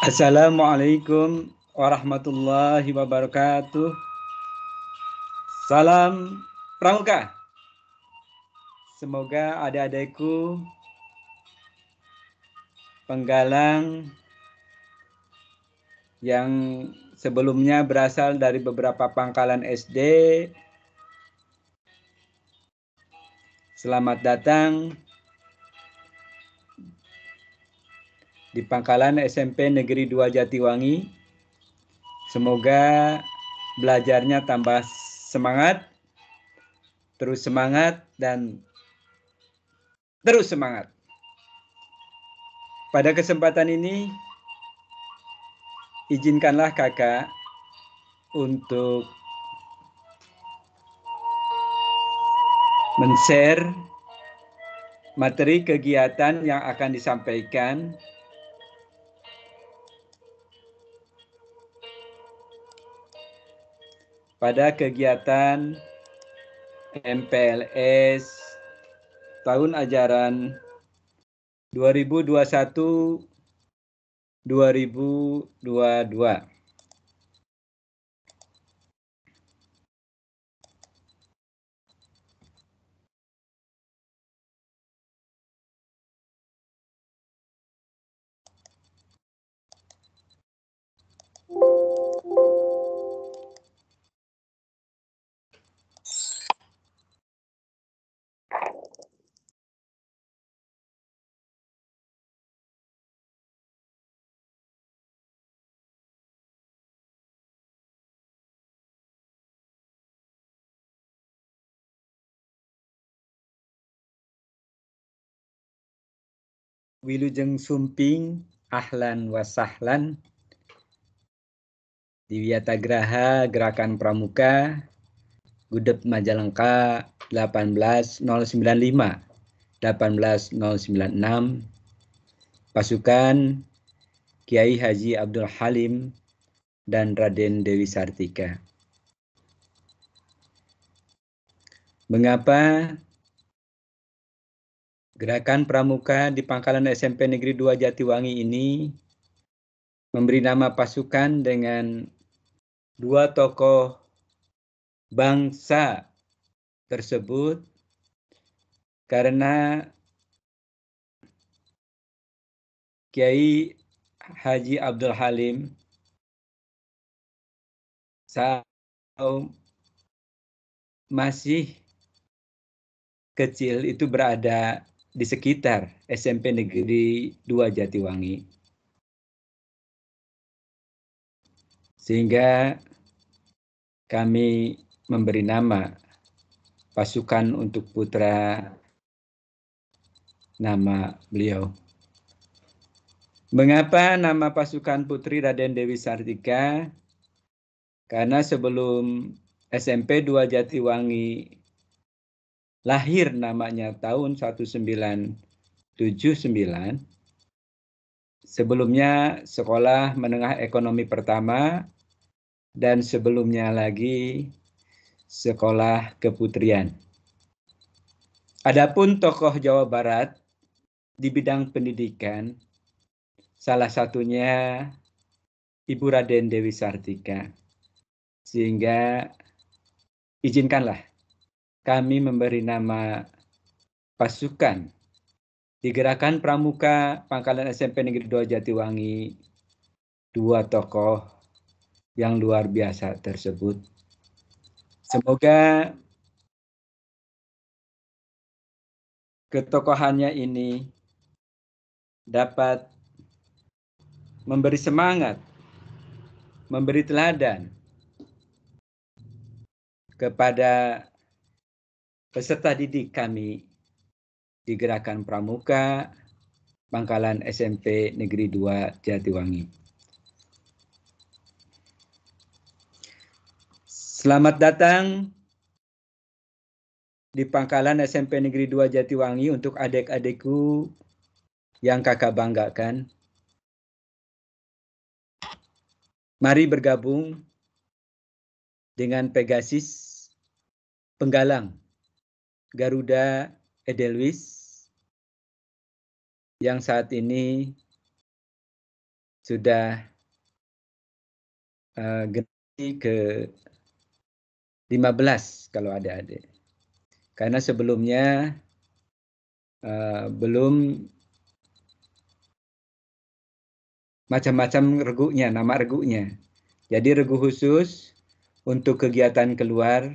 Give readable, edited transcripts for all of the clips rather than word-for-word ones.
Assalamualaikum warahmatullahi wabarakatuh. Salam Pramuka. Semoga adik-adikku penggalang yang sebelumnya berasal dari beberapa pangkalan SD, selamat datang di pangkalan SMP Negeri 2 Jatiwangi. Semoga belajarnya tambah semangat, terus semangat, dan terus semangat. Pada kesempatan ini, izinkanlah kakak untuk men-share materi kegiatan yang akan disampaikan pada kegiatan MPLS tahun ajaran 2021-2022. Wilujeng Sumping, ahlan wa sahlan. Diwyatagraha Gerakan Pramuka, Gudeg Majalengka 18095, 18096, pasukan Kiai Haji Abdul Halim dan Raden Dewi Sartika. Mengapa Gerakan Pramuka di Pangkalan SMP Negeri 2 Jatiwangi ini memberi nama pasukan dengan dua tokoh bangsa tersebut? Karena Kiai Haji Abdul Halim saat masih kecil itu berada di sekitar SMP Negeri 2 Jatiwangi. Sehingga kami memberi nama pasukan untuk putra nama beliau. Mengapa nama pasukan Putri Raden Dewi Sartika? Karena sebelum SMP 2 Jatiwangi lahir namanya tahun 1979, sebelumnya sekolah menengah ekonomi pertama dan sebelumnya lagi sekolah keputrian. Adapun tokoh Jawa Barat di bidang pendidikan, salah satunya Ibu Raden Dewi Sartika. Sehingga izinkanlah kami memberi nama pasukan di Gerakan Pramuka Pangkalan SMP Negeri 2 Jatiwangi dua tokoh yang luar biasa tersebut. Semoga ketokohannya ini dapat memberi semangat, memberi teladan kepada peserta didik kami di Gerakan Pramuka Pangkalan SMP Negeri 2 Jatiwangi. Selamat datang di Pangkalan SMP Negeri 2 Jatiwangi untuk adik-adikku yang kakak banggakan. Mari bergabung dengan Pegasis Penggalang Garuda Edelweiss, 1 , yang saat ini sudah generasi ke-15 kalau adik-adik. Karena sebelumnya belum macam-macam regunya, nama regunya. Jadi regu khusus untuk kegiatan keluar,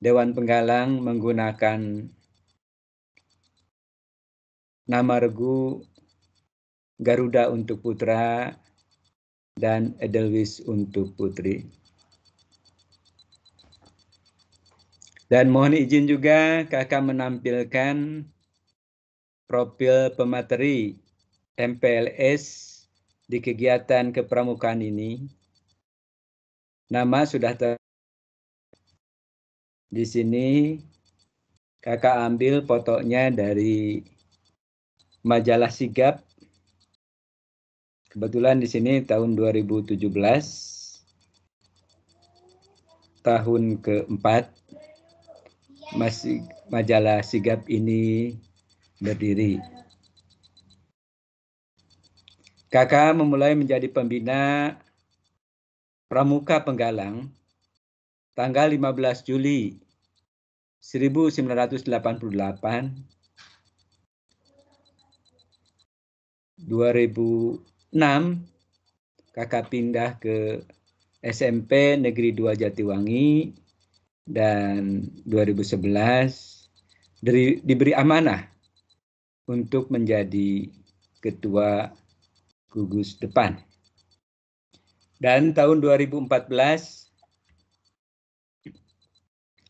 Dewan Penggalang menggunakan nama regu Garuda untuk putra dan Edelweiss untuk putri. Dan mohon izin juga kakak menampilkan profil pemateri MPLS di kegiatan kepramukaan ini. Nama sudah di sini kakak ambil fotonya dari majalah Sigap. Kebetulan di sini tahun 2017, tahun keempat, masih majalah Sigap ini berdiri. Kakak memulai menjadi pembina Pramuka Penggalang tanggal 15 Juli 1988, 2006 kakak pindah ke SMP Negeri 2 Jatiwangi, dan 2011 diberi amanah untuk menjadi ketua gugus depan. Dan tahun 2014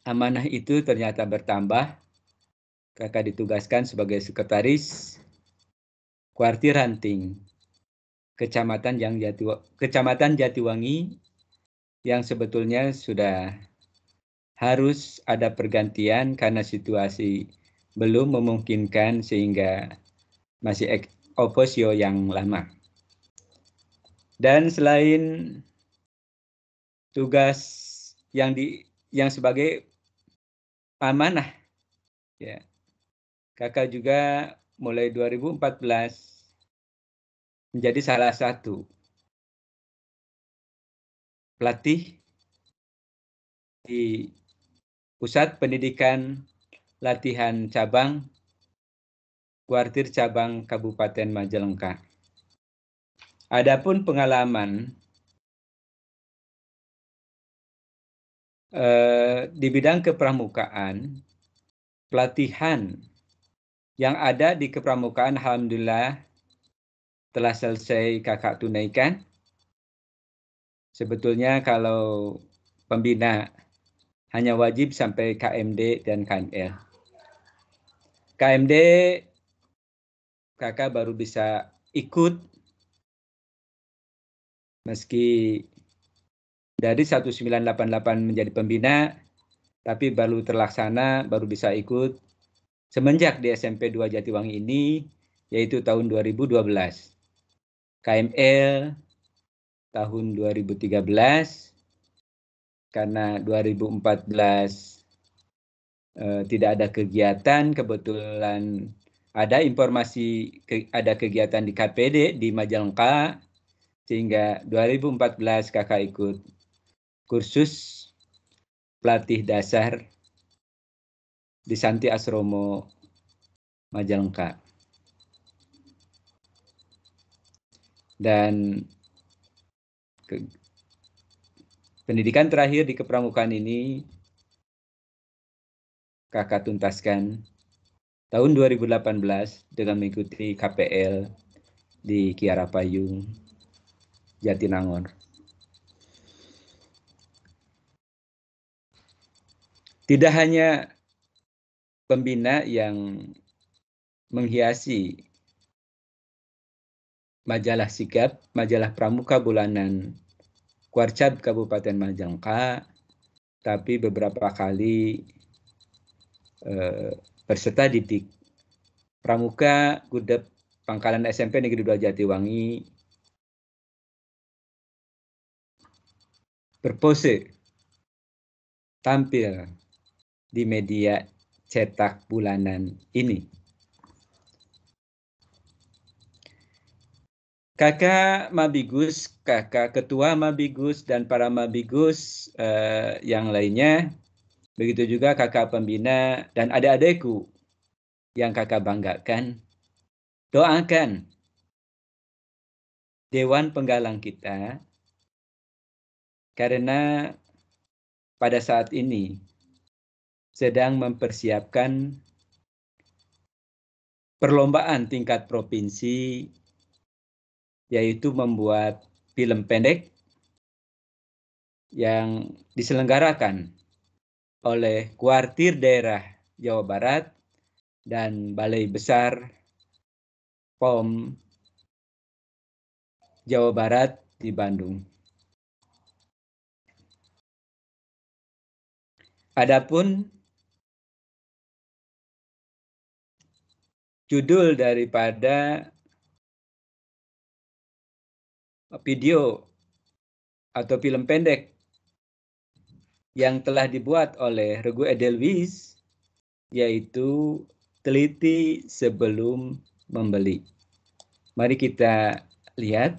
amanah itu ternyata bertambah. Kakak ditugaskan sebagai sekretaris Kuartir Ranting Kecamatan Jatiwangi, yang sebetulnya sudah harus ada pergantian karena situasi belum memungkinkan sehingga masih oposio yang lama. Dan selain tugas yang sebagai amanah, ya, kakak juga mulai 2014 menjadi salah satu pelatih di Pusat Pendidikan Latihan Cabang Kuartir Cabang Kabupaten Majalengka. Adapun pengalaman di bidang kepramukaan, pelatihan yang ada di kepramukaan alhamdulillah telah selesai kakak tunaikan. Sebetulnya kalau pembina hanya wajib sampai KMD dan KML. KMD kakak baru bisa ikut meski dari 1988 menjadi pembina, tapi baru terlaksana, baru bisa ikut semenjak di SMP 2 Jatiwangi ini, yaitu tahun 2012. KML tahun 2013, karena 2014 tidak ada kegiatan, kebetulan ada informasi ada kegiatan di KPD di Majalengka, sehingga 2014 kakak ikut kursus pelatih dasar di Santi Asromo Majalengka. Dan pendidikan terakhir di kepramukaan ini kakak tuntaskan tahun 2018 dengan mengikuti KPL di Kiara Payung, Jatinangor. Tidak hanya pembina yang menghiasi majalah Sigap, majalah Pramuka bulanan Kuarcap Kabupaten Majalengka, tapi beberapa kali peserta didik Pramuka Gudep Pangkalan SMP Negeri 2 Jatiwangi berpose tampil di media cetak bulanan ini. Kakak Mabigus, kakak ketua Mabigus, dan para Mabigus yang lainnya, begitu juga kakak pembina dan adik-adikku yang kakak banggakan, doakan Dewan Penggalang kita, karena pada saat ini sedang mempersiapkan perlombaan tingkat provinsi, yaitu membuat film pendek yang diselenggarakan oleh Kuartir Daerah Jawa Barat dan Balai Besar POM Jawa Barat di Bandung. Adapun judul daripada video atau film pendek yang telah dibuat oleh Regu Edelweiss, yaitu Teliti Sebelum Membeli. Mari kita lihat.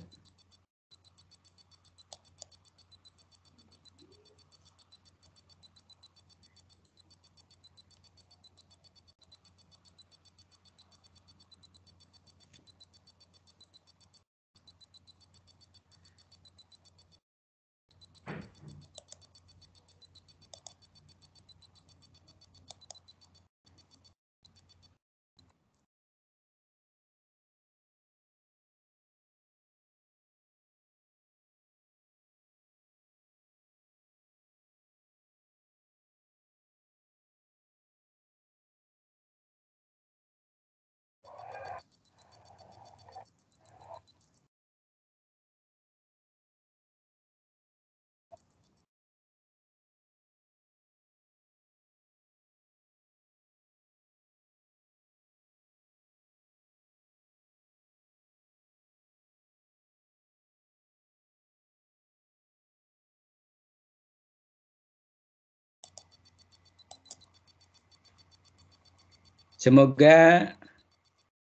Semoga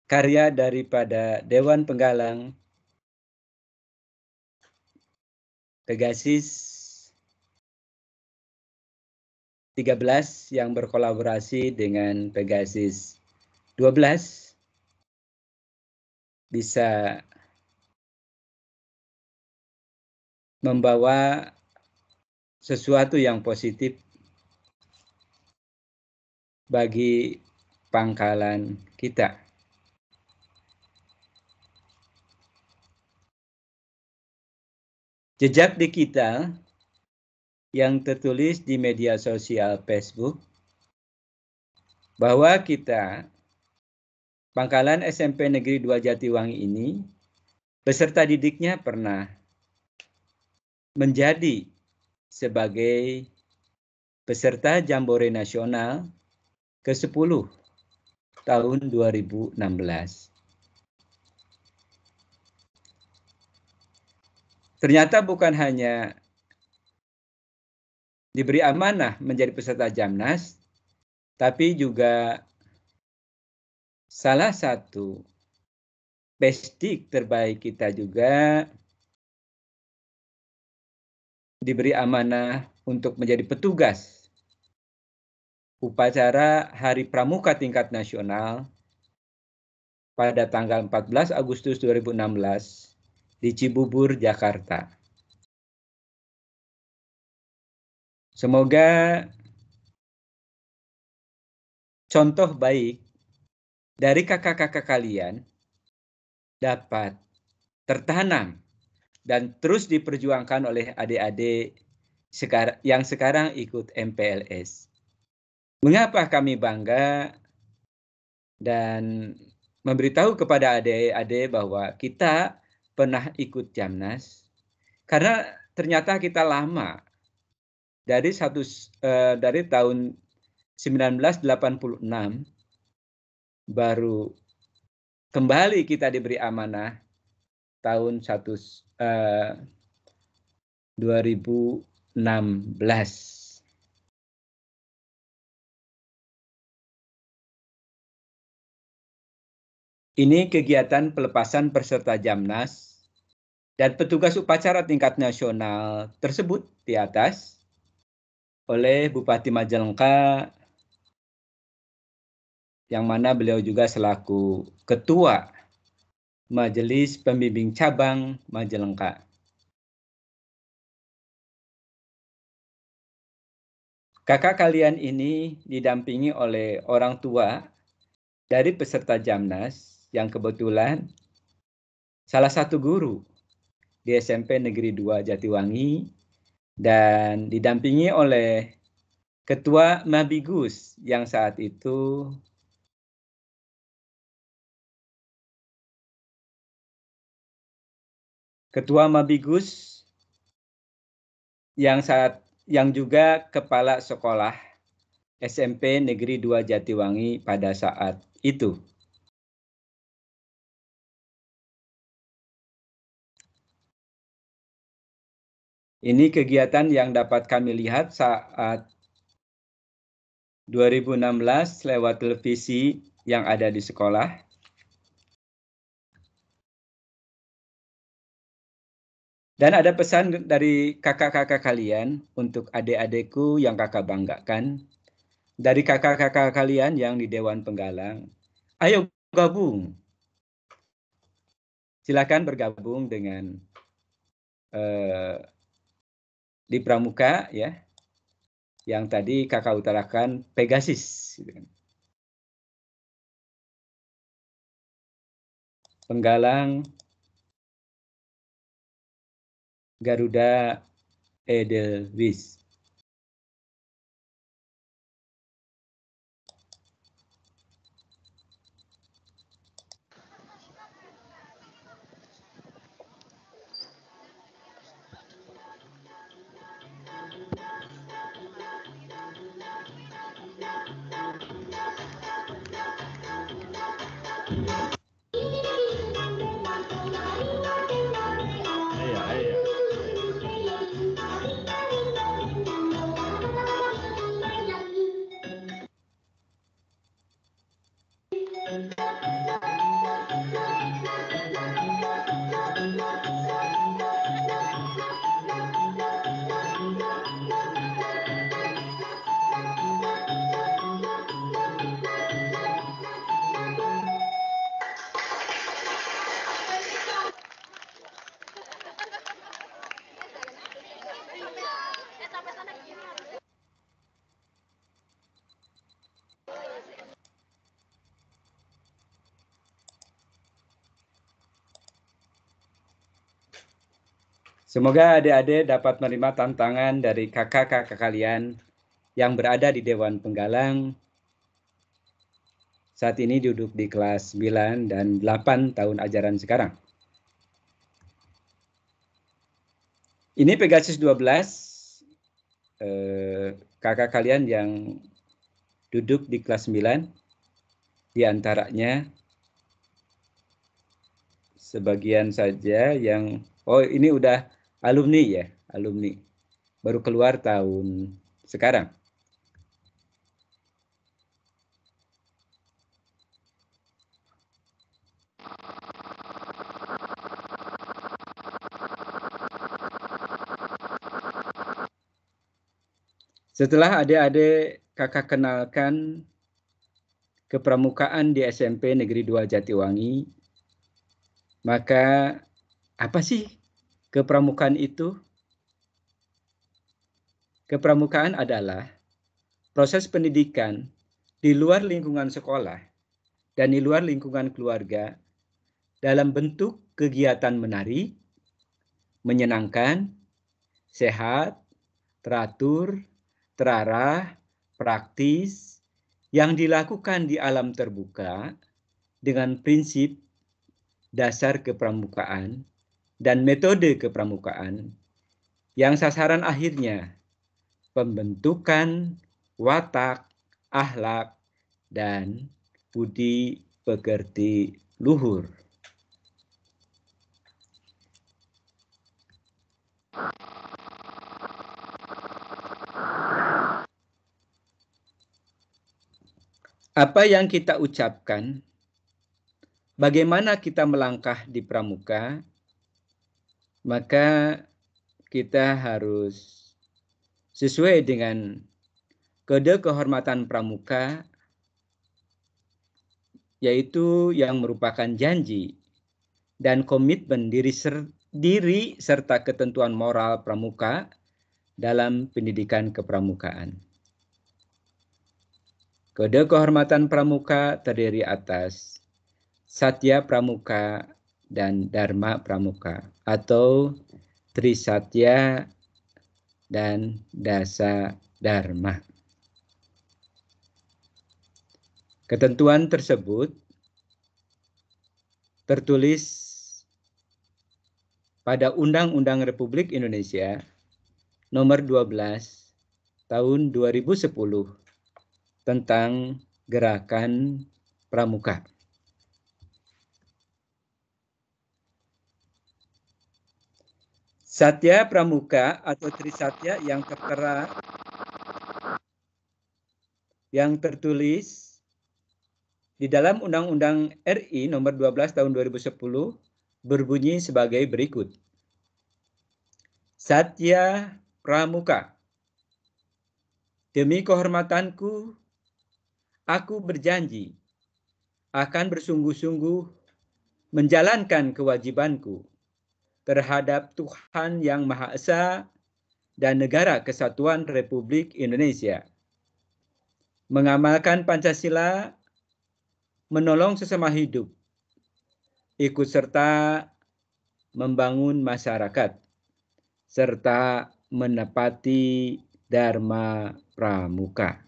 karya daripada Dewan Penggalang Pegasis 13 yang berkolaborasi dengan Pegasis 12 bisa membawa sesuatu yang positif bagi pangkalan kita. Jejak digital yang tertulis di media sosial Facebook bahwa kita, Pangkalan SMP Negeri 2 Jatiwangi ini, peserta didiknya pernah menjadi sebagai peserta Jambore Nasional ke-10 tahun 2016. Ternyata bukan hanya diberi amanah menjadi peserta Jamnas, tapi juga salah satu pesdik terbaik kita juga diberi amanah untuk menjadi petugas upacara Hari Pramuka tingkat nasional pada tanggal 14 Agustus 2016 di Cibubur, Jakarta. Semoga contoh baik dari kakak-kakak kalian dapat tertanam dan terus diperjuangkan oleh adik-adik yang sekarang ikut MPLS. Mengapa kami bangga dan memberitahu kepada adik-adik bahwa kita pernah ikut Jamnas? Karena ternyata kita lama. Dari tahun 1986 baru kembali kita diberi amanah tahun 2016. Ini kegiatan pelepasan peserta Jamnas Dan petugas upacara tingkat nasional tersebut di atas oleh Bupati Majalengka, yang mana beliau juga selaku Ketua Majelis Pembimbing Cabang Majalengka. Kakak kalian ini didampingi oleh orang tua dari peserta Jamnas yang kebetulan salah satu guru di SMP Negeri 2 Jatiwangi dan didampingi oleh Ketua Mabigus yang saat itu yang juga kepala sekolah SMP Negeri 2 Jatiwangi pada saat itu. Ini kegiatan yang dapat kami lihat saat 2016 lewat televisi yang ada di sekolah. Dan ada pesan dari kakak-kakak kalian untuk adik-adikku yang kakak banggakan. Dari kakak-kakak kalian yang di Dewan Penggalang, ayo gabung. Silakan bergabung dengan di Pramuka ya, yang tadi kakak utarakan Pegasis. Penggalang, Garuda, Edelweiss. Semoga adik-adik dapat menerima tantangan dari kakak-kakak kalian yang berada di Dewan Penggalang. Saat ini duduk di kelas 9 dan 8 tahun ajaran sekarang. Ini Pegasus 12, kakak kalian yang duduk di kelas 9, diantaranya sebagian saja yang, oh ini udah alumni ya, alumni. Baru keluar tahun sekarang. Setelah adik-adik kakak kenalkan kepramukaan di SMP Negeri 2 Jatiwangi, maka apa sih kepramukaan itu? Kepramukaan adalah proses pendidikan di luar lingkungan sekolah dan di luar lingkungan keluarga dalam bentuk kegiatan menari, menyenangkan, sehat, teratur, terarah, praktis, yang dilakukan di alam terbuka dengan prinsip dasar kepramukaan dan metode kepramukaan yang sasaran akhirnya pembentukan watak, akhlak, dan budi pekerti luhur. Apa yang kita ucapkan, bagaimana kita melangkah di pramuka, maka kita harus sesuai dengan kode kehormatan pramuka, yaitu yang merupakan janji dan komitmen diri serta ketentuan moral pramuka dalam pendidikan kepramukaan. Kode kehormatan pramuka terdiri atas Satya Pramuka dan Dharma Pramuka, atau Trisatya dan Dasa Dharma. Ketentuan tersebut tertulis pada Undang-Undang Republik Indonesia Nomor 12 Tahun 2010 tentang Gerakan Pramuka. Satya Pramuka atau Trisatya yang tertera yang tertulis di dalam Undang-Undang RI Nomor 12 Tahun 2010 berbunyi sebagai berikut. Satya Pramuka. Demi kehormatanku, aku berjanji akan bersungguh-sungguh menjalankan kewajibanku terhadap Tuhan Yang Maha Esa dan Negara Kesatuan Republik Indonesia, mengamalkan Pancasila, menolong sesama hidup, ikut serta membangun masyarakat, serta menepati Dharma Pramuka.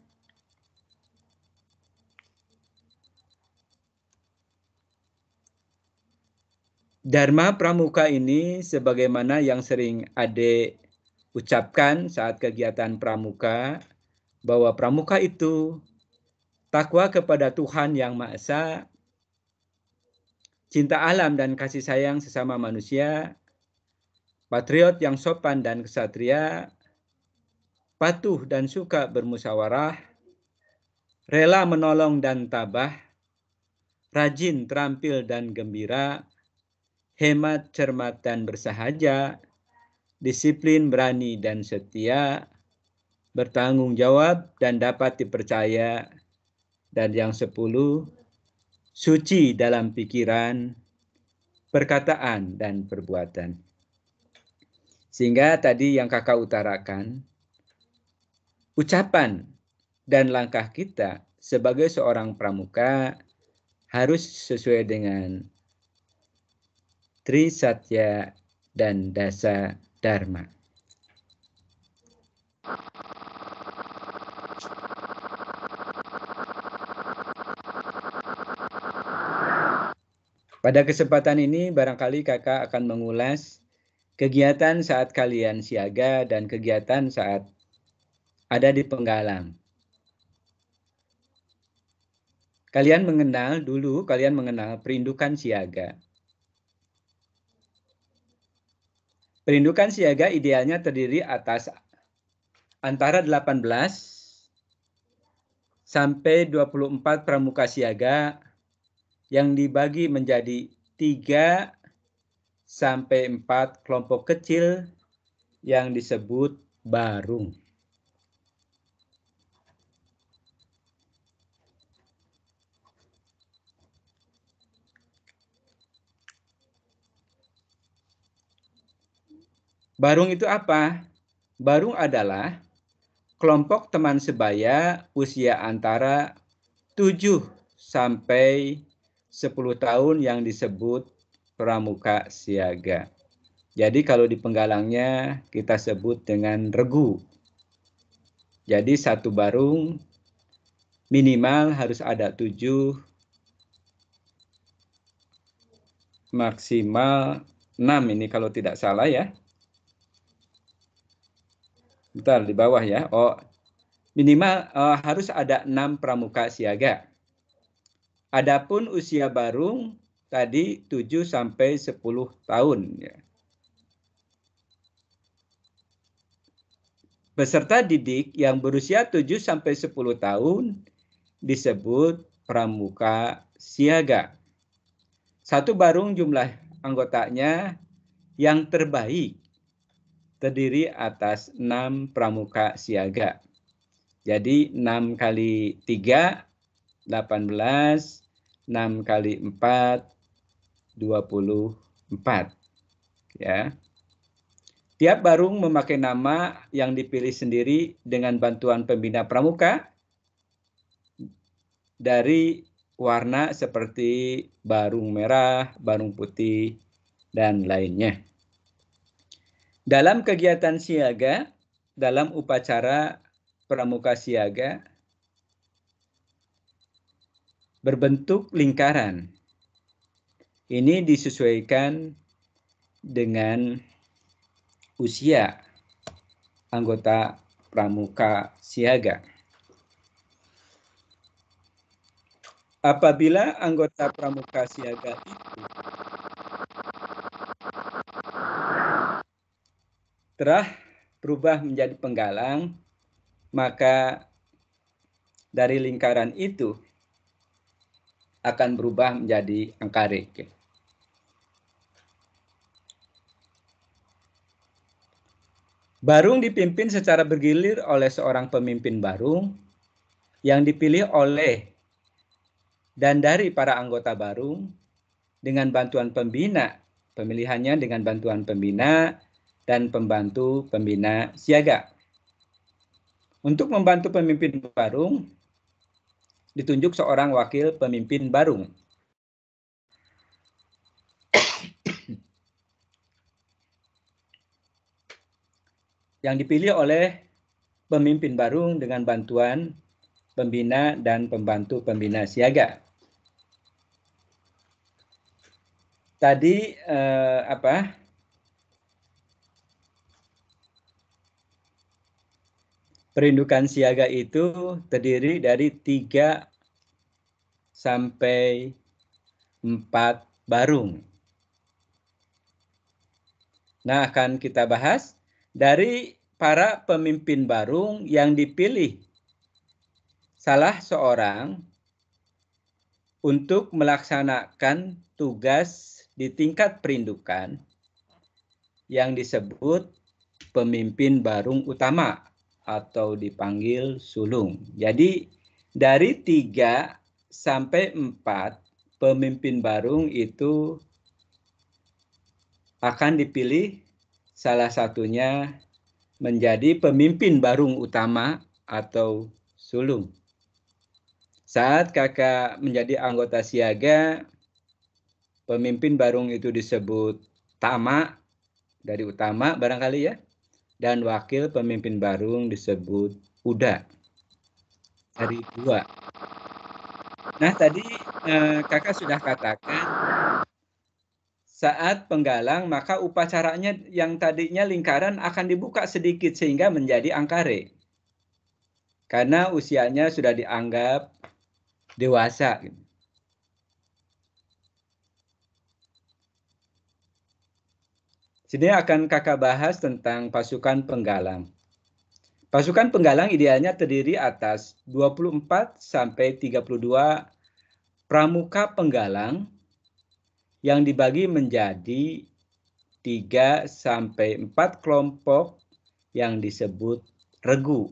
Dharma Pramuka ini sebagaimana yang sering Ade ucapkan saat kegiatan pramuka, bahwa pramuka itu takwa kepada Tuhan Yang Maha Esa, cinta alam dan kasih sayang sesama manusia, patriot yang sopan dan kesatria, patuh dan suka bermusyawarah, rela menolong dan tabah, rajin, terampil dan gembira, hemat, cermat dan bersahaja, disiplin, berani dan setia, bertanggung jawab dan dapat dipercaya, dan yang 10, suci dalam pikiran, perkataan dan perbuatan. Sehingga tadi yang kakak utarakan, ucapan dan langkah kita sebagai seorang pramuka harus sesuai dengan Trisatya dan Dasa Dharma. Pada kesempatan ini barangkali kakak akan mengulas kegiatan saat kalian siaga dan kegiatan saat ada di penggalang. Kalian mengenal perindukan siaga. Perindukan siaga idealnya terdiri atas antara 18 sampai 24 pramuka siaga yang dibagi menjadi 3 sampai 4 kelompok kecil yang disebut barung. Barung itu apa? Barung adalah kelompok teman sebaya usia antara 7 sampai 10 tahun yang disebut pramuka siaga. Jadi kalau di penggalangnya kita sebut dengan regu. Jadi satu barung minimal harus ada 7, maksimal 6 ini kalau tidak salah ya. Bentar di bawah ya. Oh, minimal harus ada 6 pramuka siaga. Adapun usia barung tadi 7 sampai 10 tahun ya. Peserta didik yang berusia 7 sampai 10 tahun disebut pramuka siaga. Satu barung jumlah anggotanya yang terbaik terdiri atas 6 pramuka siaga. Jadi 6 kali 3, 18, 6 kali 4, 24. Ya. Tiap barung memakai nama yang dipilih sendiri dengan bantuan pembina pramuka dari warna seperti barung merah, barung putih, dan lainnya. Dalam kegiatan siaga, dalam upacara pramuka siaga, berbentuk lingkaran. Ini disesuaikan dengan usia anggota pramuka siaga. Apabila anggota pramuka siaga itu telah berubah menjadi penggalang, maka dari lingkaran itu akan berubah menjadi angkare. Barung dipimpin secara bergilir oleh seorang pemimpin barung yang dipilih oleh dan dari para anggota barung dengan bantuan pembina, pemilihannya dengan bantuan pembina dan pembantu pembina siaga. Untuk membantu pemimpin barung, ditunjuk seorang wakil pemimpin barung. Yang dipilih oleh pemimpin barung dengan bantuan pembina dan pembantu pembina siaga. Tadi perindukan siaga itu terdiri dari 3 sampai 4 barung. Nah, akan kita bahas dari para pemimpin barung yang dipilih salah seorang untuk melaksanakan tugas di tingkat perindukan yang disebut pemimpin barung utama atau dipanggil sulung. Jadi dari 3 sampai 4 pemimpin barung itu akan dipilih salah satunya menjadi pemimpin barung utama atau sulung. Saat kakak menjadi anggota siaga, pemimpin barung itu disebut tama dari utama barangkali ya, dan wakil pemimpin barung disebut uda dari 2. Nah tadi kakak sudah katakan saat penggalang maka upacaranya yang tadinya lingkaran akan dibuka sedikit sehingga menjadi angkare. Karena usianya sudah dianggap dewasa. Sini akan kakak bahas tentang pasukan penggalang. Pasukan penggalang idealnya terdiri atas 24 sampai 32 pramuka penggalang yang dibagi menjadi 3 sampai 4 kelompok yang disebut regu.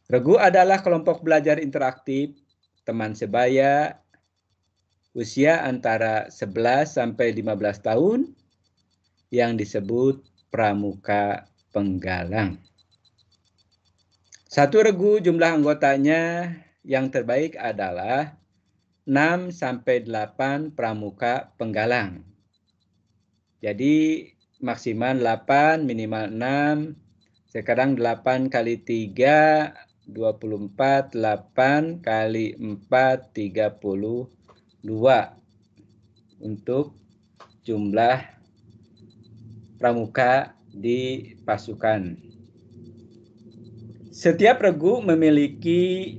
Regu adalah kelompok belajar interaktif, teman sebaya, usia antara 11 sampai 15 tahun yang disebut pramuka penggalang. Satu regu jumlah anggotanya yang terbaik adalah 6 sampai 8 pramuka penggalang. Jadi maksimal 8, minimal 6. Sekarang 8 kali 3, 24, 8 kali 4, 32 untuk jumlah pramuka di pasukan. Setiap regu memiliki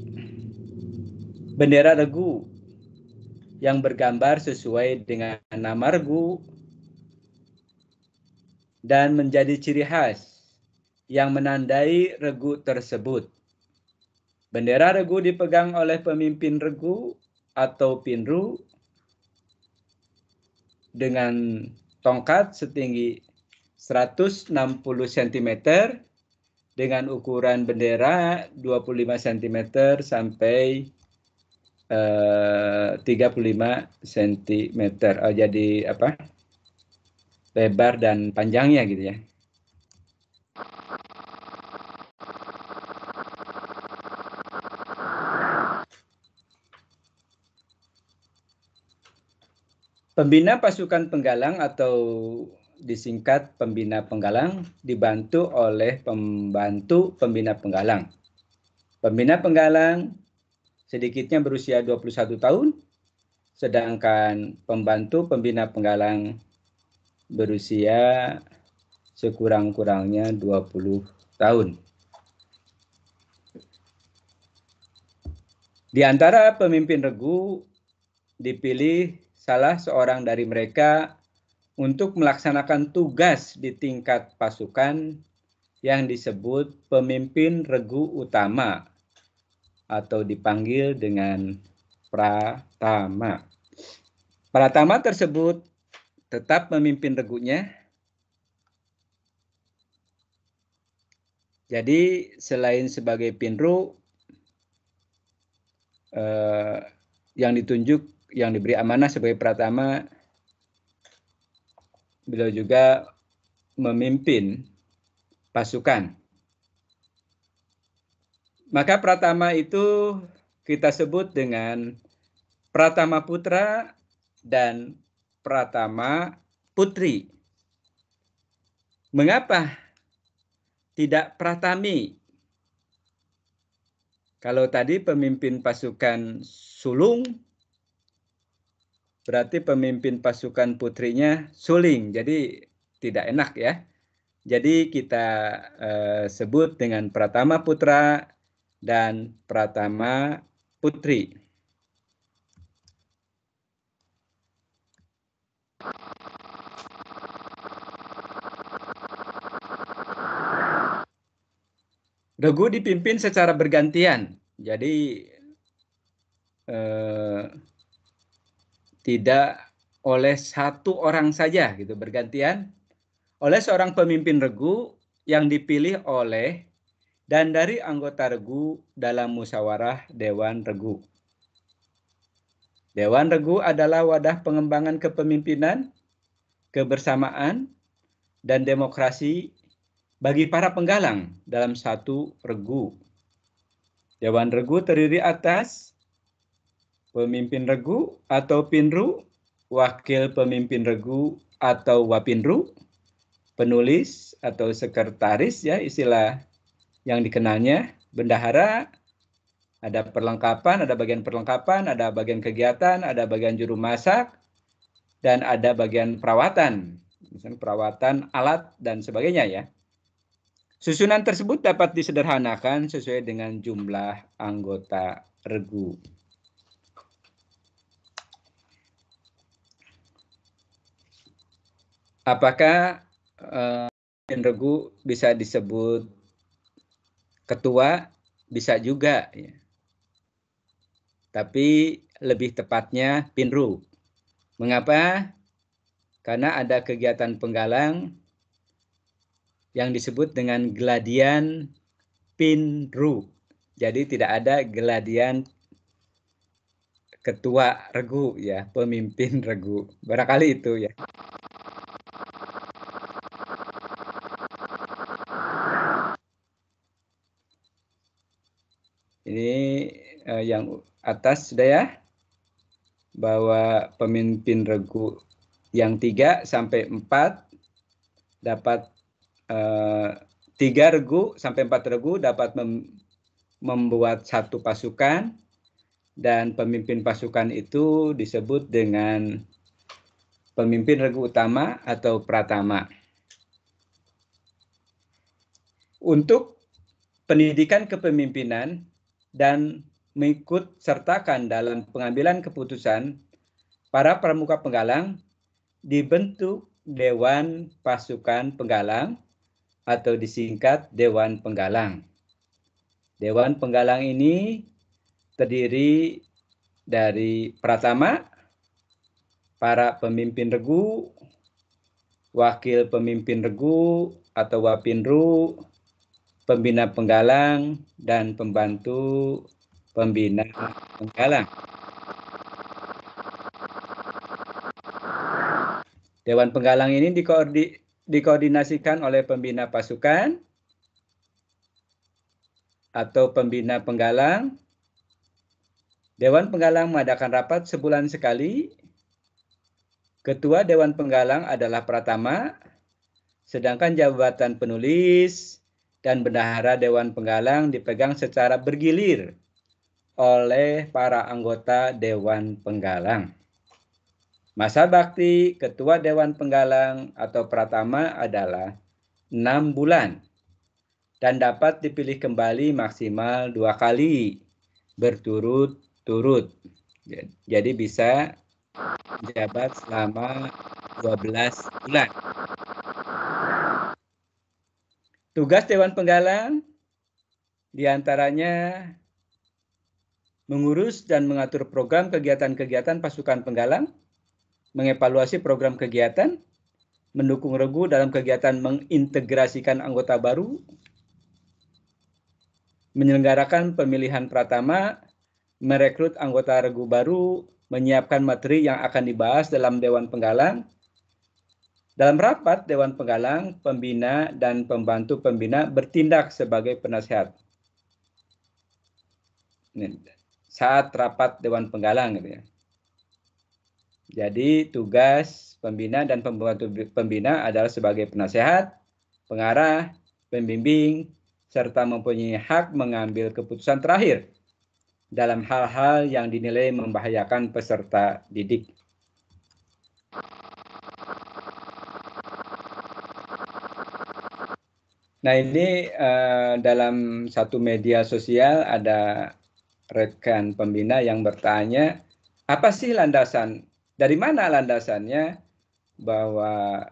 bendera regu yang bergambar sesuai dengan nama regu dan menjadi ciri khas yang menandai regu tersebut. Bendera regu dipegang oleh pemimpin regu atau pinru dengan tongkat setinggi 160 cm dengan ukuran bendera 25 cm sampai 35 cm. Jadi apa? Lebar dan panjangnya gitu ya. Pembina pasukan penggalang atau disingkat pembina penggalang dibantu oleh pembantu pembina penggalang. Pembina penggalang sedikitnya berusia 21 tahun, sedangkan pembantu pembina penggalang berusia sekurang-kurangnya 20 tahun. Di antara pemimpin regu dipilih salah seorang dari mereka untuk melaksanakan tugas di tingkat pasukan yang disebut pemimpin regu utama atau dipanggil dengan pratama. Pratama tersebut tetap memimpin regunya. Jadi selain sebagai pinru yang ditunjuk, yang diberi amanah sebagai pratama, beliau juga memimpin pasukan. Maka pratama itu kita sebut dengan pratama putra dan pratama putri. Mengapa tidak pratami? Kalau tadi pemimpin pasukan sulung, berarti pemimpin pasukan putrinya suling. Jadi tidak enak ya. Jadi kita sebut dengan pratama putra dan pratama putri. Regu dipimpin secara bergantian. Jadi tidak oleh satu orang saja gitu, bergantian oleh seorang pemimpin regu yang dipilih oleh dan dari anggota regu dalam musyawarah Dewan Regu. Dewan Regu adalah wadah pengembangan kepemimpinan, kebersamaan, dan demokrasi bagi para penggalang dalam satu regu. Dewan Regu terdiri atas pemimpin regu atau pinru, wakil pemimpin regu atau wapinru, penulis atau sekretaris ya istilah yang dikenalnya, bendahara, ada perlengkapan, ada bagian perlengkapan, ada bagian kegiatan, ada bagian juru masak, dan ada bagian perawatan, misalnya perawatan alat dan sebagainya ya. Susunan tersebut dapat disederhanakan sesuai dengan jumlah anggota regu. Apakah regu bisa disebut ketua? Bisa juga ya. Tapi lebih tepatnya pinru. Mengapa? Karena ada kegiatan penggalang yang disebut dengan geladian pinru. Jadi tidak ada geladian ketua regu ya, pemimpin regu. Barangkali itu ya. Ini yang atas sudah ya, bahwa pemimpin regu yang 3 sampai 4 dapat 3 regu sampai 4 regu dapat membuat satu pasukan, dan pemimpin pasukan itu disebut dengan pemimpin regu utama atau pratama. Untuk pendidikan kepemimpinan dan mengikut sertakan dalam pengambilan keputusan, para pramuka penggalang dibentuk Dewan Pasukan Penggalang atau disingkat Dewan Penggalang. Dewan Penggalang ini terdiri dari pratama, para pemimpin regu, wakil pemimpin regu atau wapinru, pembina penggalang, dan pembantu pembina penggalang. Dewan Penggalang ini dikoordinasikan oleh pembina pasukan atau pembina penggalang. Dewan Penggalang mengadakan rapat sebulan sekali. Ketua Dewan Penggalang adalah Pratama, sedangkan jabatan penulis dan bendahara Dewan Penggalang dipegang secara bergilir oleh para anggota Dewan Penggalang. Masa bakti Ketua Dewan Penggalang atau Pratama adalah 6 bulan dan dapat dipilih kembali maksimal 2 kali berturut-turut. Jadi bisa menjabat selama 12 bulan. Tugas Dewan Penggalang diantaranya mengurus dan mengatur program kegiatan-kegiatan pasukan penggalang, mengevaluasi program kegiatan, mendukung regu dalam kegiatan mengintegrasikan anggota baru, menyelenggarakan pemilihan pratama, merekrut anggota regu baru, menyiapkan materi yang akan dibahas dalam Dewan Penggalang. Dalam rapat Dewan Penggalang, pembina dan pembantu pembina bertindak sebagai penasihat. Saat rapat Dewan Penggalang gitu ya. Jadi tugas pembina dan pembantu pembina adalah sebagai penasehat, pengarah, pembimbing, serta mempunyai hak mengambil keputusan terakhir dalam hal-hal yang dinilai membahayakan peserta didik. Nah ini dalam satu media sosial ada rekan pembina yang bertanya, apa sih landasan? Dari mana landasannya bahwa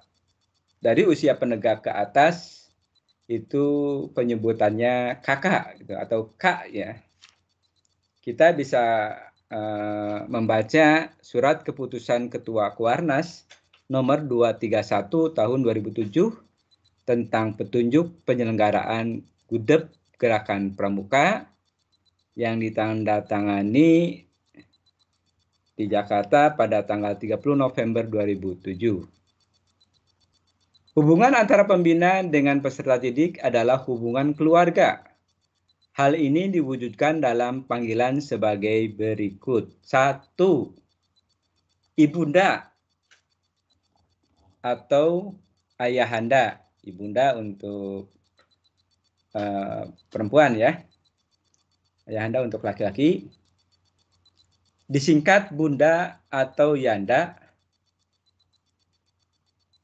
dari usia penegak ke atas itu penyebutannya kakak gitu, atau kak ya. Kita bisa membaca surat keputusan Ketua Kuarnas nomor 231 tahun 2007 tentang petunjuk penyelenggaraan Gudeb Gerakan Pramuka yang ditandatangani di Jakarta pada tanggal 30 November 2007. Hubungan antara pembina dengan peserta didik adalah hubungan keluarga. Hal ini diwujudkan dalam panggilan sebagai berikut. 1. Ibunda atau ayahanda. Ibunda untuk perempuan ya. Ayahanda untuk laki-laki. Disingkat bunda atau yanda,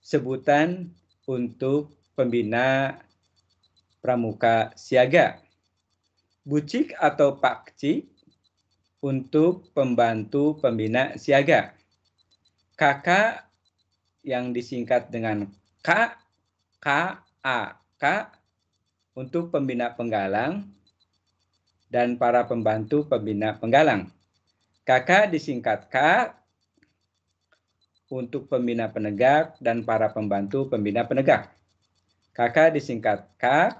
sebutan untuk pembina pramuka siaga. Bucik atau pakcik untuk pembantu pembina siaga. Kakak yang disingkat dengan K, K untuk pembina penggalang dan para pembantu pembina penggalang. Kakak disingkat K untuk pembina penegak dan para pembantu pembina penegak. Kakak disingkat K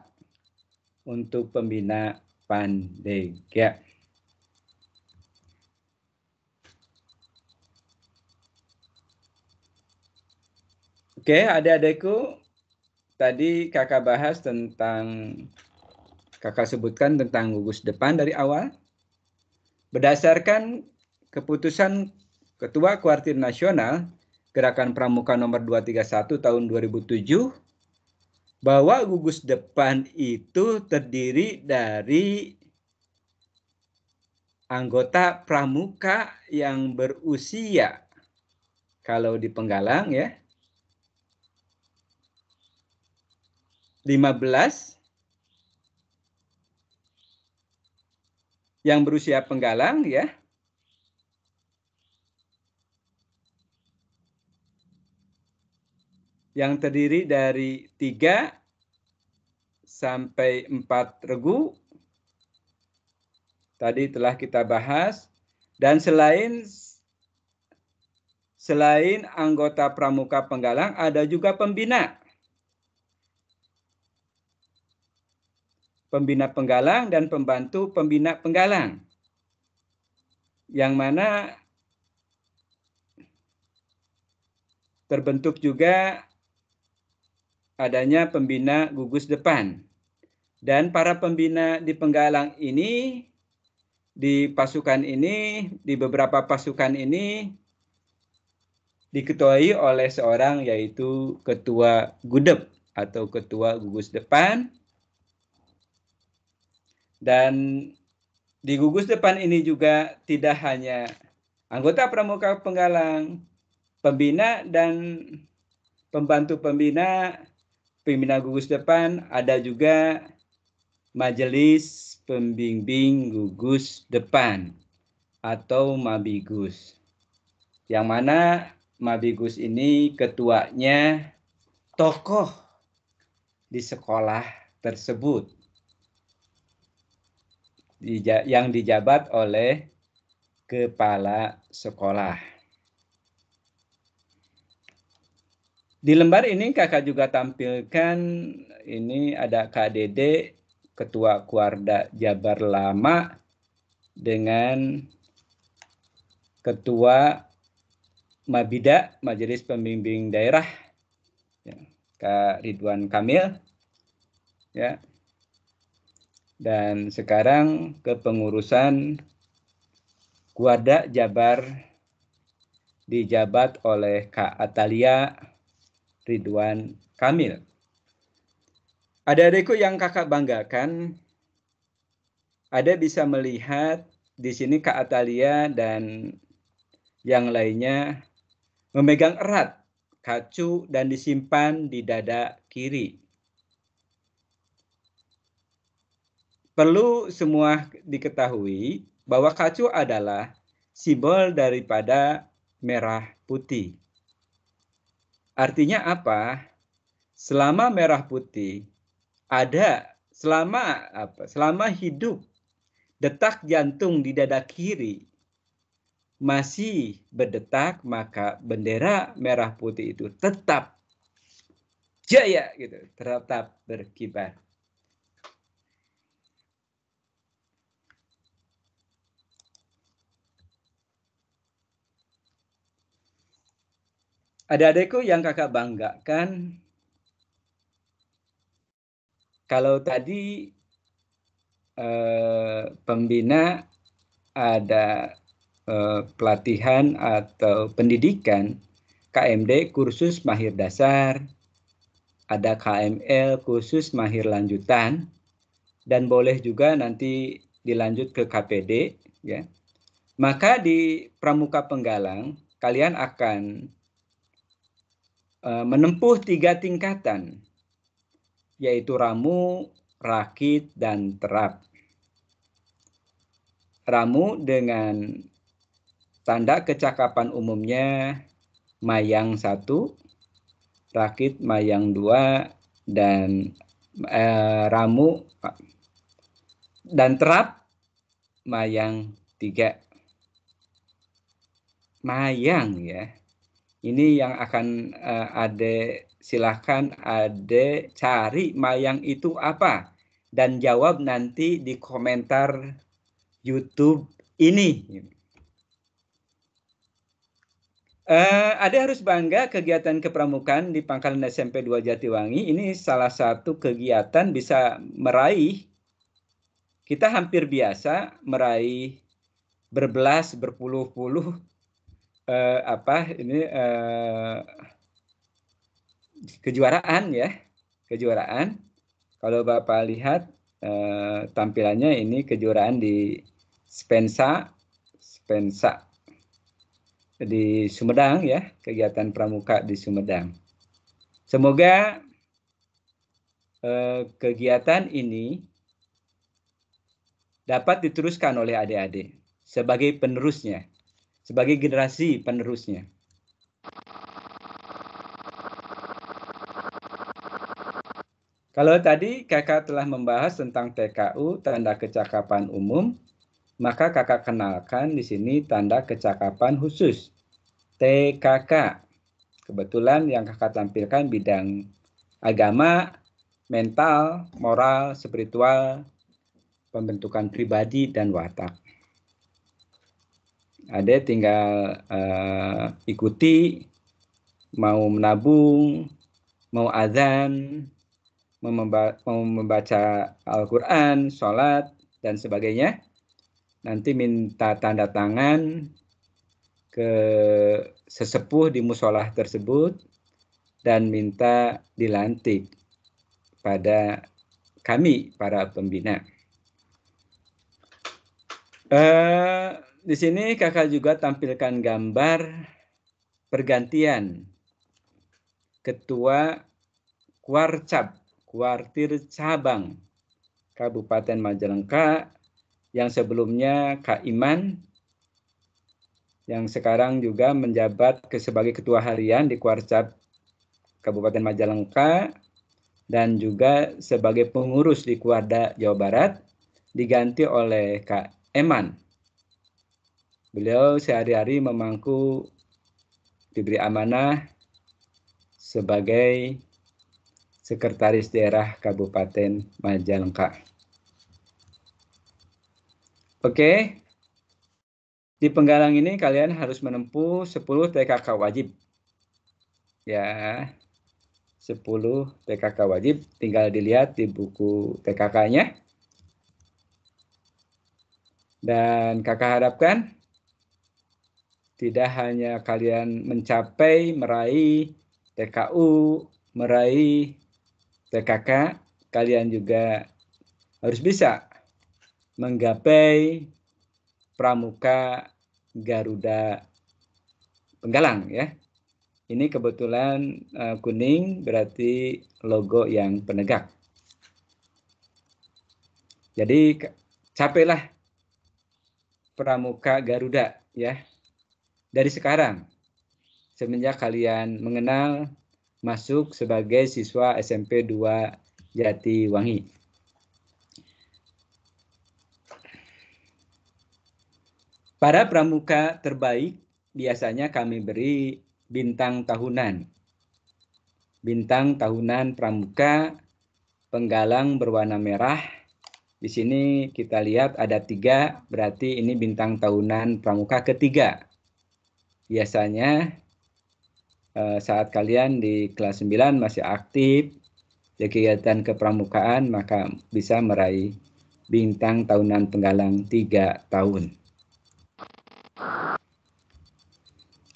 untuk pembina pandega. Oke, adik-adikku, tadi kakak bahas tentang, kakak sebutkan tentang gugus depan dari awal. Berdasarkan keputusan Ketua Kuartir Nasional Gerakan Pramuka nomor 231 tahun 2007, bahwa gugus depan itu terdiri dari anggota pramuka yang berusia, kalau di penggalang ya, 15, yang berusia penggalang ya, yang terdiri dari 3 sampai 4 regu, tadi telah kita bahas, dan selain selain anggota pramuka penggalang, ada juga pembina. Pembina penggalang dan pembantu pembina penggalang. Yang mana terbentuk juga adanya pembina gugus depan. Dan para pembina di penggalang ini, di pasukan ini, di beberapa pasukan ini, diketuai oleh seorang yaitu ketua gudep atau ketua gugus depan. Dan di gugus depan ini juga tidak hanya anggota pramuka penggalang, pembina dan pembantu pembina, pembina gugus depan, ada juga majelis pembimbing gugus depan atau Mabigus. Yang mana Mabigus ini ketuanya tokoh di sekolah tersebut yang dijabat oleh kepala sekolah. Di lembar ini kakak juga tampilkan ini ada Kak Dede, Ketua Kuarda Jabar Lama dengan Ketua Mabida, Majelis Pembimbing Daerah, ya, Kak Ridwan Kamil, ya. Dan sekarang kepengurusan Kuarda Jabar dijabat oleh Kak Atalia Ridwan Kamil. Adik-adikku yang kakak banggakan, ada bisa melihat di sini Kak Atalia dan yang lainnya memegang erat kacu dan disimpan di dada kiri. Perlu semua diketahui bahwa kacu adalah simbol daripada merah putih. Artinya apa? Selama merah putih ada, selama hidup detak jantung di dada kiri masih berdetak, maka bendera merah putih itu tetap jaya gitu, tetap berkibar. Adik-adikku yang kakak banggakan, kalau tadi pembina ada pelatihan atau pendidikan KMD kursus mahir dasar, ada KML kursus mahir lanjutan, dan boleh juga nanti dilanjut ke KPD, ya. Maka di Pramuka Penggalang kalian akan menempuh 3 tingkatan, yaitu ramu, rakit, dan terap. Ramu dengan tanda kecakapan umumnya Mayang 1, rakit Mayang 2, dan ramu dan terap Mayang 3. Mayang ya. Ini yang akan silahkan Ade cari mayang itu apa. Dan jawab nanti di komentar YouTube ini. Ade harus bangga kegiatan kepramukaan di Pangkalan SMP 2 Jatiwangi. Ini salah satu kegiatan bisa meraih, kita hampir biasa meraih berbelas, berpuluh-puluh kejuaraan ya, kejuaraan. Kalau Bapak lihat tampilannya ini kejuaraan di Spensa di Sumedang ya, kegiatan pramuka di Sumedang. Semoga kegiatan ini dapat diteruskan oleh adik-adik sebagai penerusnya, sebagai generasi penerusnya. Kalau tadi kakak telah membahas tentang TKU, tanda kecakapan umum, maka kakak kenalkan di sini tanda kecakapan khusus. TKK. Kebetulan yang kakak tampilkan bidang agama, mental, moral, spiritual, pembentukan pribadi, dan watak. Ade tinggal ikuti, mau menabung, mau azan, mau membaca Al-Quran, sholat, dan sebagainya. Nanti minta tanda tangan ke sesepuh di musolah tersebut dan minta dilantik pada kami, para pembina. Di sini kakak juga tampilkan gambar pergantian Ketua Kuarcap, Kuartir Cabang, Kabupaten Majalengka, yang sebelumnya Kak Iman, yang sekarang juga menjabat sebagai Ketua Harian di Kuarcap Kabupaten Majalengka, dan juga sebagai pengurus di Kuarda, Jawa Barat, diganti oleh Kak Eman. Beliau sehari-hari memangku diberi amanah sebagai Sekretaris Daerah Kabupaten Majalengka. Oke, di Penggalang ini kalian harus menempuh 10 TKK wajib. Ya, 10 TKK wajib, tinggal dilihat di buku TKK-nya. Dan kakak harapkan tidak hanya kalian mencapai, meraih TKU, meraih TKK, kalian juga harus bisa menggapai Pramuka Garuda Penggalang ya. Ini kebetulan kuning berarti logo yang penegak. Jadi capailah Pramuka Garuda ya. Dari sekarang, semenjak kalian mengenal masuk sebagai siswa SMP 2 Jatiwangi. Para pramuka terbaik biasanya kami beri bintang tahunan. Bintang tahunan pramuka Penggalang berwarna merah. Di sini kita lihat ada 3, berarti ini bintang tahunan pramuka ketiga. Biasanya saat kalian di kelas 9 masih aktif di kegiatan kepramukaan, maka bisa meraih bintang tahunan Penggalang 3 tahun.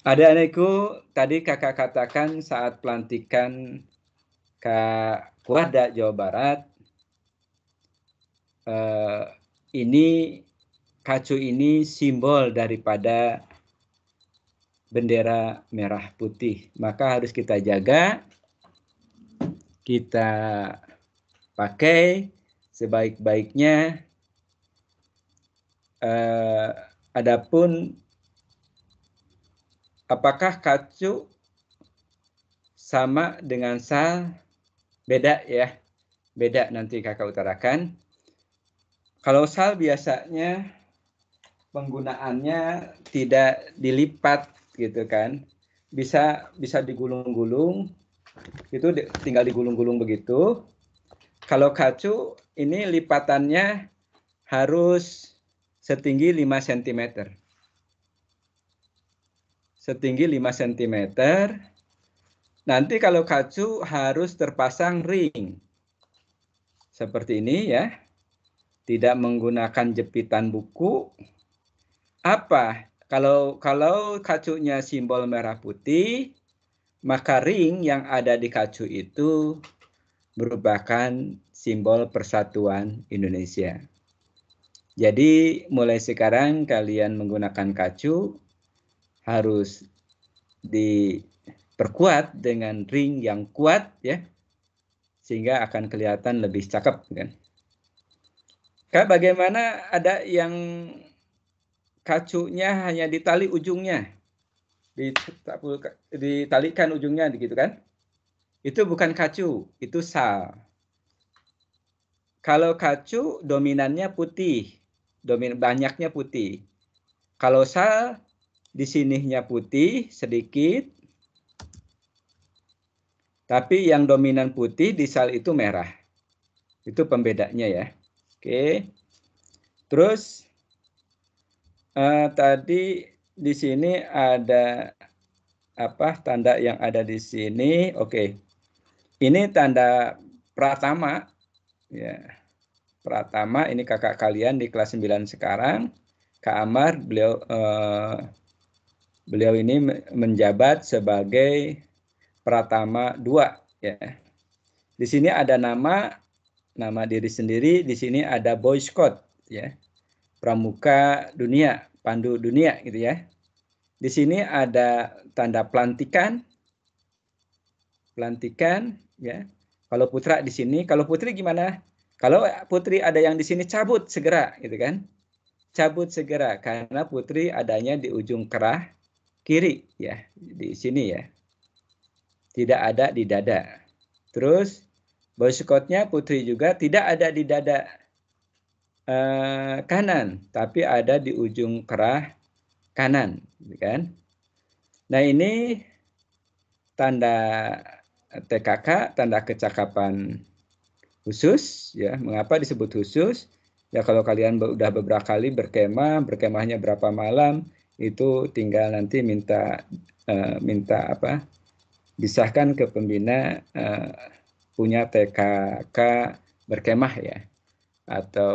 Adik-adikku, tadi kakak katakan saat pelantikan Kak Kuarda Jawa Barat, ini kacu ini simbol daripada bendera merah putih. Maka harus kita jaga, kita pakai sebaik-baiknya. Adapun apakah kacu sama dengan sal? Beda ya, beda nanti kakak utarakan. Kalau sal biasanya penggunaannya tidak dilipat gitu kan, bisa digulung-gulung, itu tinggal digulung-gulung begitu. Kalau kacu ini lipatannya harus setinggi 5 cm. Setinggi 5 cm. Nanti kalau kacu harus terpasang ring. Seperti ini ya. Tidak menggunakan jepitan buku. Apa? Kalau kacunya simbol merah putih, maka ring yang ada di kacu itu merupakan simbol persatuan Indonesia. Jadi mulai sekarang kalian menggunakan kacu harus diperkuat dengan ring yang kuat ya, sehingga akan kelihatan lebih cakep kan. Kak, bagaimana ada yang kacunya hanya ditali ujungnya, ditalikan ujungnya gitu kan? Itu bukan kacu, itu sal. Kalau kacu dominannya putih, banyaknya putih. Kalau sal di sininya putih sedikit, tapi yang dominan putih di sel itu merah. Itu pembedanya ya. Oke. Terus tadi di sini ada apa tanda yang ada di sini? Oke. Ini tanda pratama ya. Pratama ini kakak kalian di kelas 9 sekarang. Kak Amar beliau ini menjabat sebagai pratama 2 ya. Di sini ada nama diri sendiri, di sini ada Boy Scout ya. Pramuka dunia, pandu dunia gitu ya. Di sini ada tanda pelantikan ya. Kalau putra di sini, kalau putri gimana? Kalau putri ada yang di sini cabut segera gitu kan. Cabut segera karena putri adanya di ujung kerah kiri ya, di sini ya. Tidak ada di dada. Terus boy scoutnya putri juga tidak ada di dada kanan, tapi ada di ujung kerah kanan, gitu kan? Nah ini tanda TKK, tanda kecakapan khusus, ya. Mengapa disebut khusus? Ya kalau kalian udah beberapa kali berkemahnya berapa malam, itu tinggal nanti minta apa? Disahkan ke pembina punya TKK berkemah ya, atau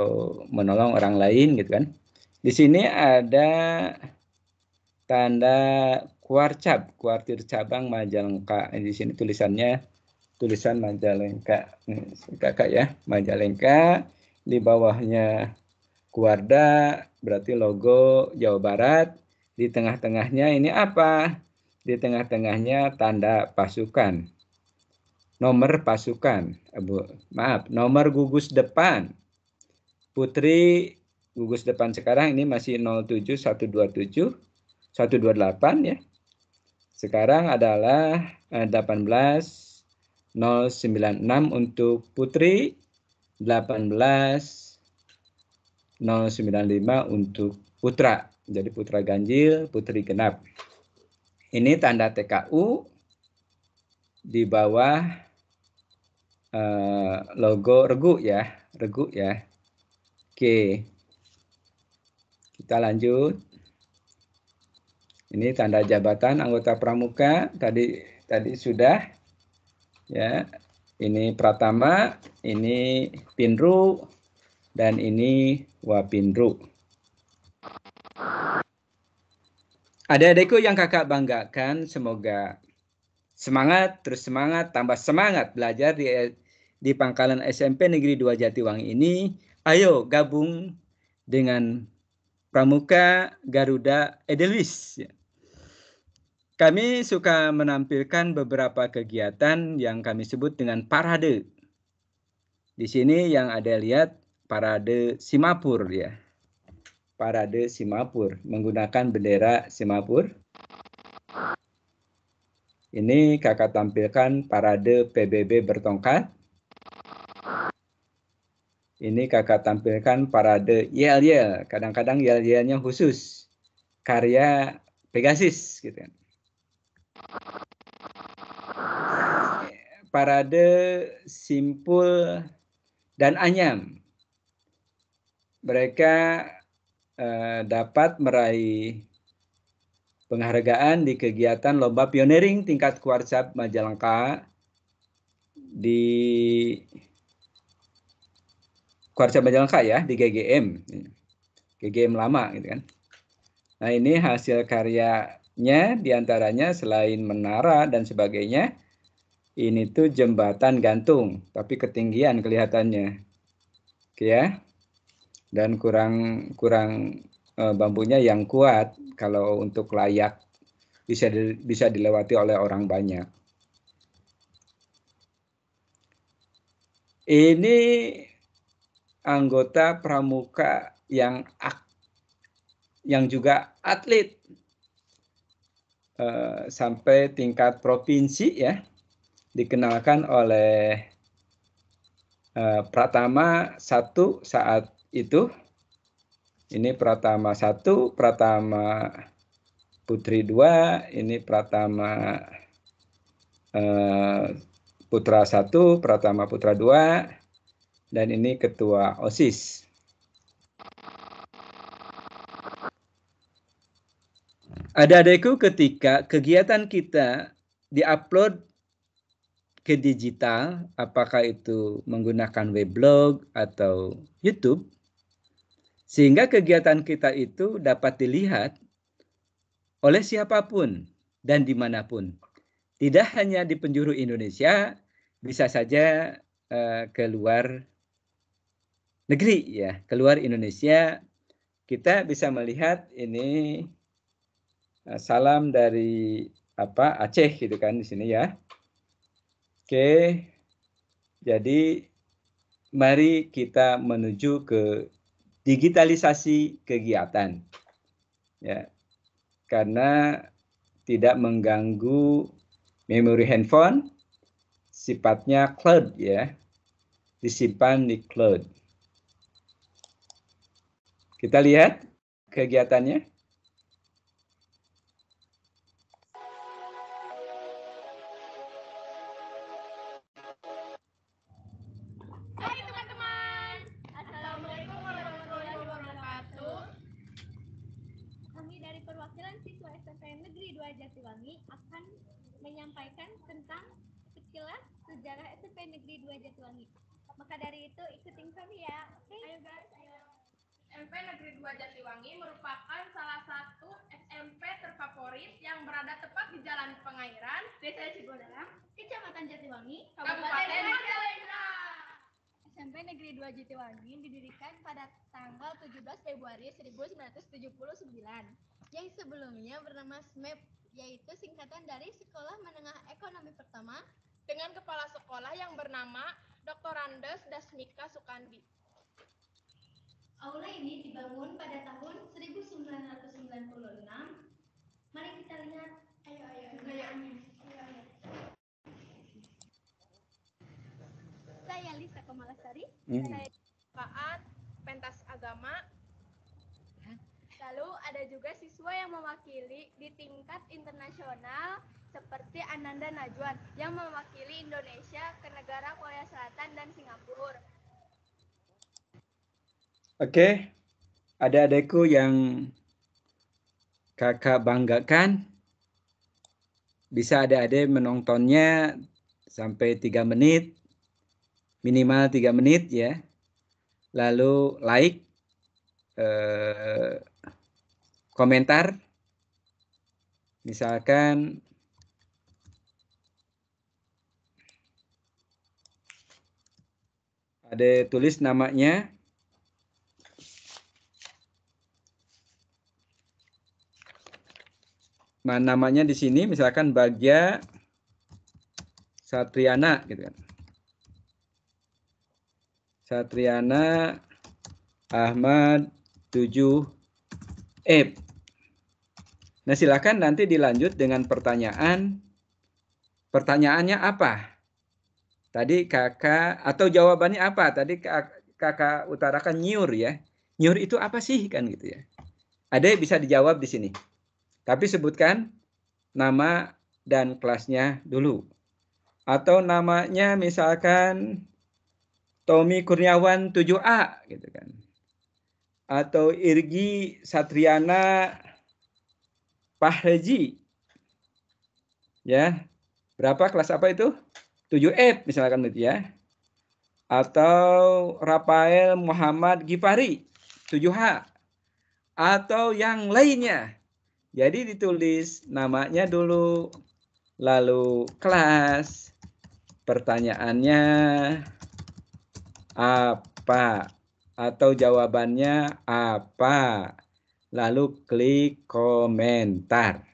menolong orang lain gitu kan. Di sini ada tanda kuarcap, kuartir cabang Majalengka. Di sini tulisan Majalengka. Kakak ya, Majalengka. Di bawahnya Kuarda, berarti logo Jawa Barat. Di tengah-tengahnya ini apa? Di tengah-tengahnya tanda pasukan. Nomor pasukan. Nomor gugus depan. Putri gugus depan sekarang ini masih 07127. 128 ya. Sekarang adalah 18096 untuk putri, 18095 untuk putra. Jadi putra ganjil, putri genap. Ini tanda TKU di bawah logo regu ya, Oke. Kita lanjut. Ini tanda jabatan anggota pramuka tadi sudah ya. Ini pratama, ini pinru dan ini wapinru. Adik-adikku yang kakak banggakan, semoga semangat, terus semangat, tambah semangat belajar di Pangkalan SMP Negeri 2 Jatiwangi ini. Ayo gabung dengan Pramuka Garuda Edelweiss. Kami suka menampilkan beberapa kegiatan yang kami sebut dengan parade. Di sini yang ada lihat parade Simapur ya. Parade Simapur menggunakan bendera Simapur. Ini kakak tampilkan parade PBB bertongkat. Ini kakak tampilkan parade yel-yel. Kadang-kadang yel-yelnya khusus. Karya Pegasus gitu kan. Parade Simpul dan Anyam. Mereka dapat meraih penghargaan di kegiatan lomba pioneering tingkat Kuarcap Majalengka di Kuarcap Majalengka ya, di GGM lama gitu kan. Nah ini hasil karyanya diantaranya selain menara dan sebagainya, ini tuh jembatan gantung, tapi ketinggian kelihatannya, oke ya. Dan kurang bambunya yang kuat kalau untuk layak bisa dilewati oleh orang banyak. Ini anggota pramuka yang juga atlet sampai tingkat provinsi ya, dikenalkan oleh Pratama 1 saat itu. Ini Pratama 1, Pratama Putri 2, ini Pratama Putra 1, Pratama Putra 2, dan ini Ketua OSIS. Adik-adikku, ketika kegiatan kita diupload ke digital, apakah itu menggunakan weblog atau YouTube, sehingga kegiatan kita itu dapat dilihat oleh siapapun dan dimanapun. Tidak hanya di penjuru Indonesia, bisa saja keluar negeri, ya, keluar Indonesia. Kita bisa melihat ini salam dari Aceh gitu kan di sini ya. Oke, jadi mari kita menuju ke digitalisasi kegiatan, ya, karena tidak mengganggu memori handphone, sifatnya cloud, ya, disimpan di cloud. Kita lihat kegiatannya. Hai teman-teman, Assalamualaikum warahmatullahi wabarakatuh. Kami dari perwakilan siswa SMP Negeri 2 Jatiwangi akan menyampaikan tentang sekilas sejarah SMP Negeri 2 Jatiwangi. Maka dari itu ikutin kami ya. Oke? Ayo guys, ayo. SMP Negeri 2 Jatiwangi merupakan salah satu SMP terfavorit yang berada tepat di Jalan Pengairan, Desa Cibodalam, Kecamatan Jatiwangi, Kabupaten Majalengka. SMP Negeri 2 Jatiwangi didirikan pada tanggal 17 Februari 1979 yang sebelumnya bernama SMEP, yaitu singkatan dari Sekolah Menengah Ekonomi Pertama, Dengan kepala sekolah yang bernama Dr. Andes Dasmika Sukandi. Aula ini dibangun pada tahun 1996. Mari kita lihat. Ayo. Saya Lisa Kamalasari. Saya Pak pentas agama. Lalu ada juga siswa yang mewakili di tingkat internasional seperti Ananda Najwan yang mewakili Indonesia ke negara Korea Selatan dan Singapura. Oke, adik-adikku yang kakak banggakan, bisa adik-adik menontonnya sampai 3 menit, minimal 3 menit ya. Lalu like, komentar, misalkan ada tulis namanya, namanya di sini misalkan Bagja Satriana gitu kan. Satriana Ahmad 7F. Nah, silakan nanti dilanjut dengan pertanyaan. Pertanyaannya apa? Tadi kakak, atau jawabannya apa? Tadi kakak utarakan nyur ya. Nyur itu apa sih kan gitu ya. Ada bisa dijawab di sini. Tapi sebutkan nama dan kelasnya dulu. Atau namanya misalkan Tommy Kurniawan 7A gitu kan. Atau Irgi Satriana Pahreji. Ya. Berapa kelas apa itu? 7F misalkan gitu ya. Atau Rafael Muhammad Gifari 7H. Atau yang lainnya. Jadi ditulis namanya dulu, lalu kelas, pertanyaannya apa, atau jawabannya apa, lalu klik komentar.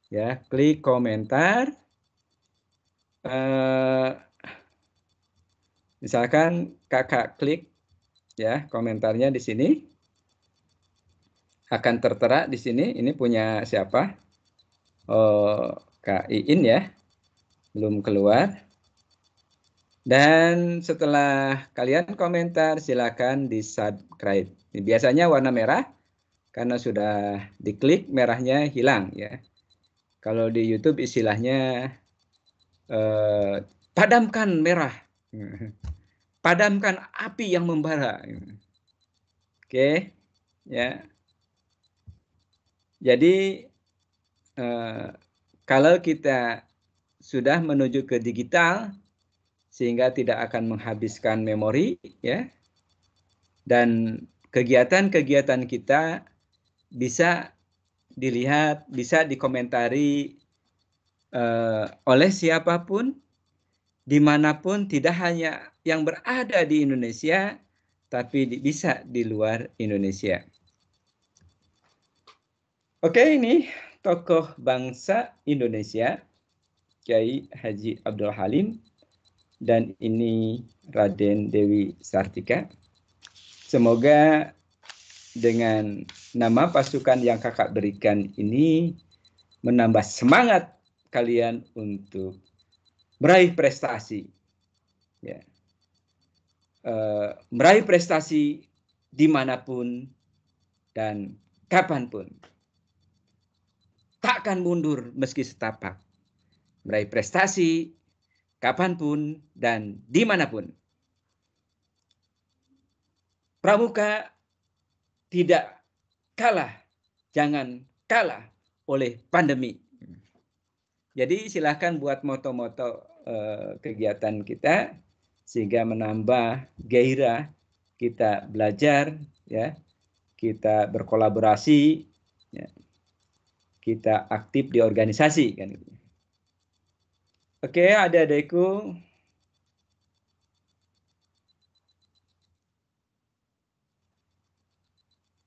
Ya, klik komentar. Misalkan kakak klik ya komentarnya di sini. Akan tertera di sini. Ini punya siapa? Oh, Kak Iin ya. Belum keluar. Dan setelah kalian komentar, silakan di subscribe. Biasanya warna merah. karena sudah diklik merahnya hilang ya. Kalau di YouTube istilahnya padamkan merah, padamkan api yang membara. Oke, ya. Jadi kalau kita sudah menuju ke digital, sehingga tidak akan menghabiskan memori, ya, dan kegiatan-kegiatan kita bisa dilihat, bisa dikomentari oleh siapapun, dimanapun, tidak hanya yang berada di Indonesia, tapi bisa di luar Indonesia. Oke, ini tokoh bangsa Indonesia, Kiai Haji Abdul Halim, dan ini Raden Dewi Sartika. Semoga dengan nama pasukan yang kakak berikan ini menambah semangat kalian untuk meraih prestasi, ya. Meraih prestasi dimanapun dan kapanpun. Takkan mundur meski setapak. Meraih prestasi kapanpun dan dimanapun. Pramuka tidak kalah, jangan kalah oleh pandemi. Jadi silahkan buat moto-moto kegiatan kita sehingga menambah gairah kita belajar, ya, kita berkolaborasi, ya, kita aktif di organisasi, kan. Oke, adik-adikku,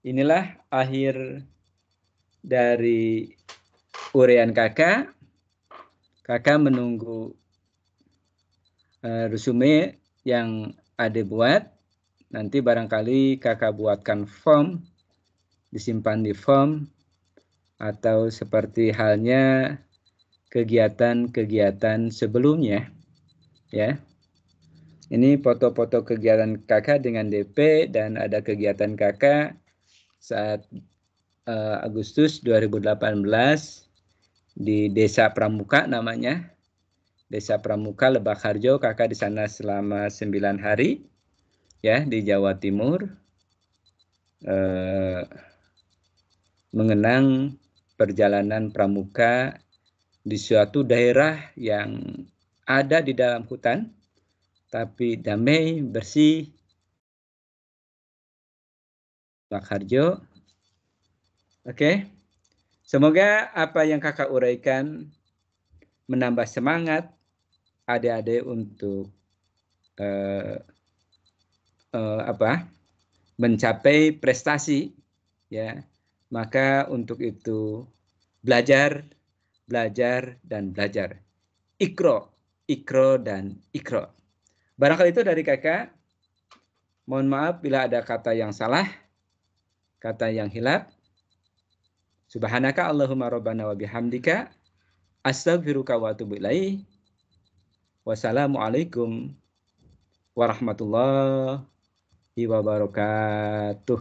inilah akhir dari uraian kakak. Kakak menunggu resume yang ada buat. Nanti barangkali kakak buatkan form, disimpan di form, atau seperti halnya kegiatan-kegiatan sebelumnya, ya. Ini foto-foto kegiatan kakak dengan DP, dan ada kegiatan kakak saat Agustus 2018 di Desa Pramuka namanya. Desa Pramuka, Lebak Harjo. Kakak di sana selama 9 hari, ya, di Jawa Timur, mengenang perjalanan pramuka di suatu daerah yang ada di dalam hutan, tapi damai, bersih, Lebak Harjo. Oke, semoga apa yang kakak uraikan menambah semangat adik-adik untuk mencapai prestasi, ya. Maka untuk itu belajar, belajar, dan belajar. Ikro, ikro, dan ikro. Barangkali itu dari kakak. Mohon maaf bila ada kata yang salah, kata yang hilaf. Subhanaka Allahumma rabbana wa bihamdika, astaghfiruka wa atubu ilaih. Wassalamualaikum warahmatullahi wabarakatuh.